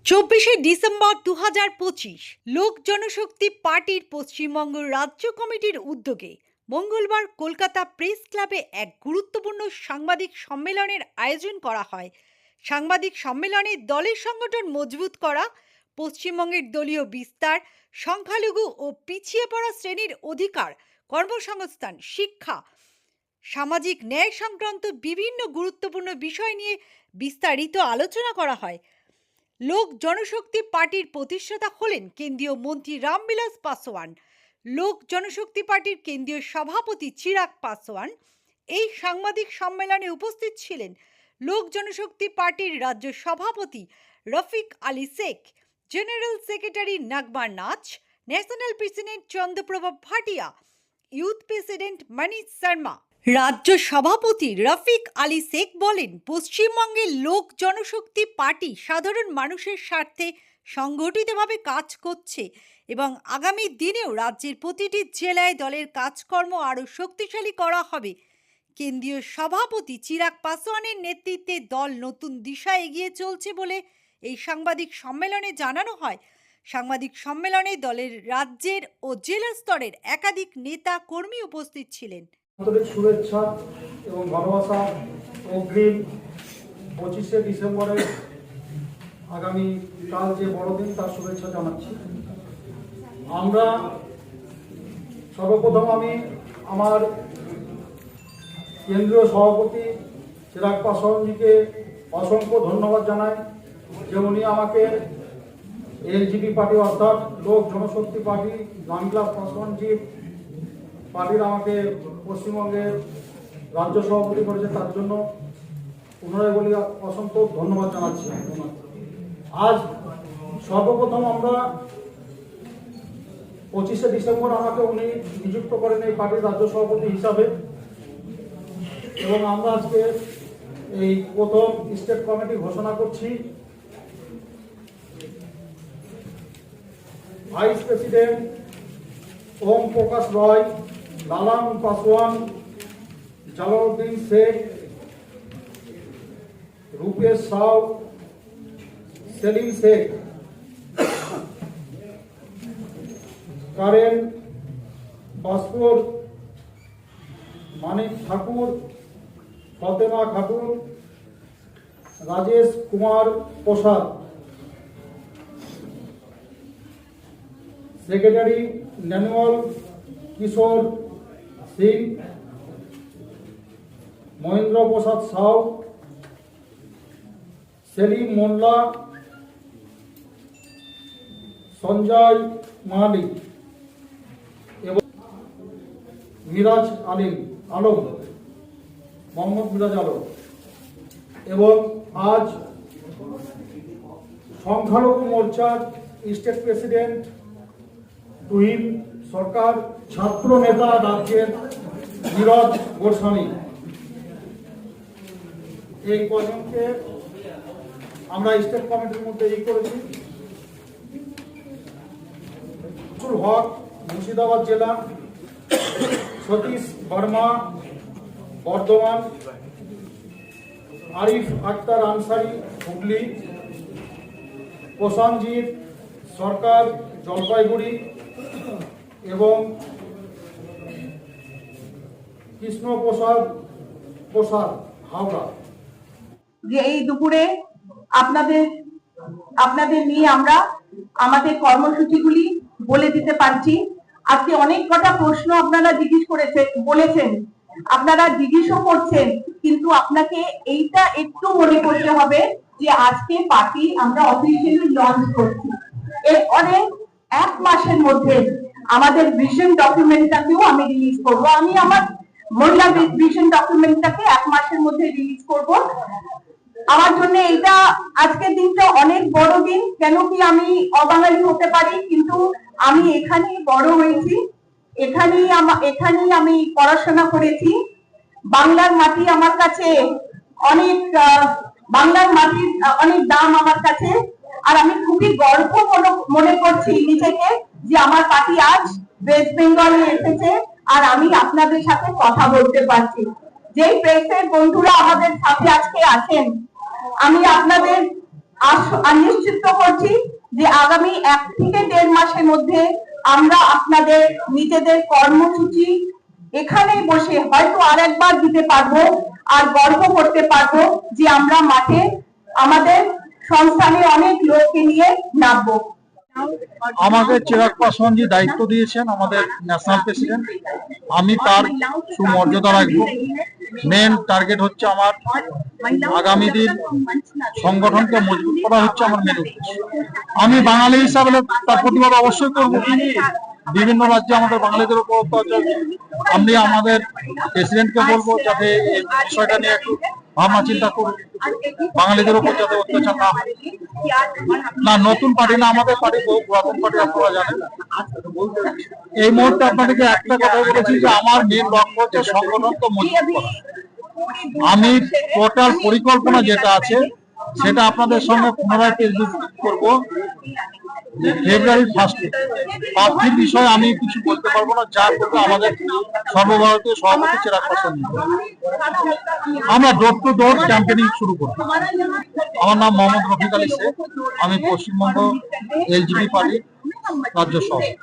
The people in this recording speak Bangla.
24 ডিসেম্বর 2025 লোক জনশক্তি পার্টির পশ্চিমবঙ্গ রাজ্য কমিটির উদ্যোগে মঙ্গলবার কলকাতা প্রেস ক্লাবে এক গুরুত্বপূর্ণ সাংবাদিক সম্মেলনের আয়োজন করা হয়। সাংবাদিক সম্মেলনে দলের সংগঠন মজবুত করা, পশ্চিমবঙ্গের দলীয় বিস্তার, সংখ্যালঘু ও পিছিয়ে পড়া শ্রেণীর অধিকার, কর্মসংস্থান, শিক্ষা, সামাজিক ন্যায় সংক্রান্ত বিভিন্ন গুরুত্বপূর্ণ বিষয় নিয়ে বিস্তারিত আলোচনা করা হয়। লোক জনশক্তি পার্টির প্রতিষ্ঠাতা হলেন কেন্দ্রীয় মন্ত্রী রামবিলাস পাসওয়ান। লোক জনশক্তি পার্টির কেন্দ্রীয় সভাপতি চিরাগ পাসওয়ান। এই সাংবাদিক সম্মেলনে উপস্থিত ছিলেন লোক জনশক্তি পার্টির রাজ্য সভাপতি Rafiq Ali Sheikh, general secretary Nagma Nach, national president Chandraprabha Bhatia, youth president Manish Sharma. রাজ্য সভাপতি রফিক আলী শেখ বলেন, পশ্চিমবঙ্গের লোক জনশক্তি পার্টি সাধারণ মানুষের স্বার্থে সংগঠিতভাবে কাজ করছে এবং আগামী দিনেও রাজ্যের প্রতিটি জেলায় দলের কাজকর্ম আরও শক্তিশালী করা হবে। কেন্দ্রীয় সভাপতি চিরাগ পাসওয়ানের নেতৃত্বে দল নতুন দিশায় এগিয়ে চলছে বলে এই সাংবাদিক সম্মেলনে জানানো হয়। সাংবাদিক সম্মেলনে দলের রাজ্যের ও জেলা স্তরের একাধিক নেতা কর্মী উপস্থিত ছিলেন। আন্তরিক শুভেচ্ছা এবং ভালোবাসা অগ্রিম 25শে ডিসেম্বরের আগামী কাল যে বড়দিন তার শুভেচ্ছা জানাচ্ছি। আমরা সর্বপ্রথম আমি আমার কেন্দ্রীয় সভাপতি চিরাগ পাসওয়ানজিকে অসংখ্য ধন্যবাদ জানাই যে উনি আমাকে এলজিপি পার্টি অর্থাৎ লোক জনশক্তি পার্টি রামবিলাস পাসওয়ানজি পার্টির আমাকে পশ্চিমবঙ্গের রাজ্য সভাপতি করেছে, তার জন্য পুনরায় বলি অসংখ্য ধন্যবাদ জানাচ্ছি। আজ সর্বপ্রথম আমরা 25শে ডিসেম্বর আমাকে উনি নিযুক্ত করেন এই পার্টির রাজ্য সভাপতি হিসাবে এবং আমরা আজকে এই প্রথম স্টেট কমিটি ঘোষণা করছি। ভাইস প্রেসিডেন্ট ওম প্রকাশ রয়, লালান পাসওয়ান, জালালউদ্দিন শেখ, রূপেশ সাউ, সেলিম শেখ, কারেন ভাস্কর, মানিক ঠাকুর, ফতেমা খাতুন, রাজেশ কুমার প্রসাদ, সেক্রেটারি ন্যানুয়াল কিশোর সিং, মহেন্দ্র প্রসাদ সাউ, সেলিম মোল্লা, সঞ্জয় মালিক এবং মিরাজ আলম, মোহাম্মদ মিরাজ আলম। এবং আজ সংখ্যালঘু মোর্চার স্টেট প্রেসিডেন্ট তুহিন সরকার, ছাত্র নেতা রাজ্যের নীরজ গোস্বামী, এই কজনকে আমরা স্টেট কমিটির মধ্যে করেছি। হক মুর্শিদাবাদ জেলা, সতীশ বর্মা বর্ধমান, আরিফ আক্তার আনসারি হুগলি, প্রশান্তজিৎ সরকার জলপাইগুড়ি এবং কৃষ্ণ প্রসাদ হাওড়া। যে এই দুপুরে আপনাদের নিয়ে আমরা আমাদের কর্মসূচিগুলি বলে দিতে পারছি। আজকে অনেক কটা প্রশ্ন আপনারা বলেছেন, আপনারা জিজ্ঞেসও করছেন, কিন্তু আপনাকে এইটা একটু মনে করতে হবে যে আজকে পার্টি আমরা অফিসিয়ালি লঞ্চ করছি। এরপরে 1 মাসের মধ্যে আমাদের ভিশন ডকুমেন্টটাকেও আমি রিলিজ করবো। আমি আমার মহিলা ভিশন ডকুমেন্টটাকে 1 মাসের মধ্যে রিলিজ করব। আমার জন্য এটা আজকের দিনটা অনেক বড় দিন। কেন কি আমি অবাঙালি হতে পারি, কিন্তু আমি এখানেই বড় হয়েছি, এখানেই আমি পড়াশোনা করেছি। বাংলার মাটি আমার কাছে অনেক, বাংলার মাটির অনেক দাম আমার কাছে। আর আমি খুবই গর্ব মনে করছি নিজেকে যে আমার পার্টি আজ ওয়েস্ট বেঙ্গলে এসেছে আর আমি আপনাদের সাথে কথা বলতে পারছি। যেই প্রেসের বন্ধুরা আমাদের সাথে আজকে আছেন, আমি নিশ্চিত করছি যে আগামী 1 থেকে 1.5 মাসের মধ্যে আমরা আপনাদের নিজেদের কর্মসূচি এখানেই বসে হয়তো আরেকবার দিতে পারবো, আর গর্ব করতে পারবো যে আমরা মাঠে আমাদের সংস্থানে অনেক লোককে নিয়ে নামবো। আমাকে চিরাগ পাসওয়ানজি দায়িত্ব দিয়েছেন, আমাদের ন্যাশনাল প্রেসিডেন্ট। আমি তার সুমর্যাদা রাখবো। মেন টার্গেট হচ্ছে আমার আগামী দিন সংগঠনকে মজবুত করা হচ্ছে আমার মেন উদ্দেশ্য। আমি বাঙালি হিসাবে তার প্রতিবাদ অবশ্যই করবো। বিভিন্ন রাজ্যে আমাদের বাঙালিদের উপর অত্যাচার, আমি আমাদের প্রেসিডেন্টকে বলবো যাতে এই বিষয়টা নিয়ে একটু ভাবনা চিন্তা করুন, বাঙালিদের উপর যাতে অত্যাচার না হয়। না, নতুন পার্টি না, আমাদের পার্টি বহু পুরাতন পার্টি, আপনারা জানেন। এই মুহূর্তে আপনাদেরকে একটা কথা বলেছি যে আমার মেন লক্ষ্য হচ্ছে সংগঠনকে মজবুত করা। আমি টোটাল পরিকল্পনা যেটা আছে সেটা আপনাদের সঙ্গে পুনরায় করবো ফেব্রুয়ারির 1 প্রার্থীর বিষয়ে আমি কিছু বলতে পারবো না, যা করবে আমাদের সর্বভারতীয় সভাপতি চিরাগ পাসওয়ান। আমরা ডোর টু ডোর ক্যাম্পেনিং শুরু করব। আমার নাম মোহাম্মদ রফিক আলী শেখ, আমি পশ্চিমবঙ্গ এলজিবি পার্টির রাজ্য সভাপতি।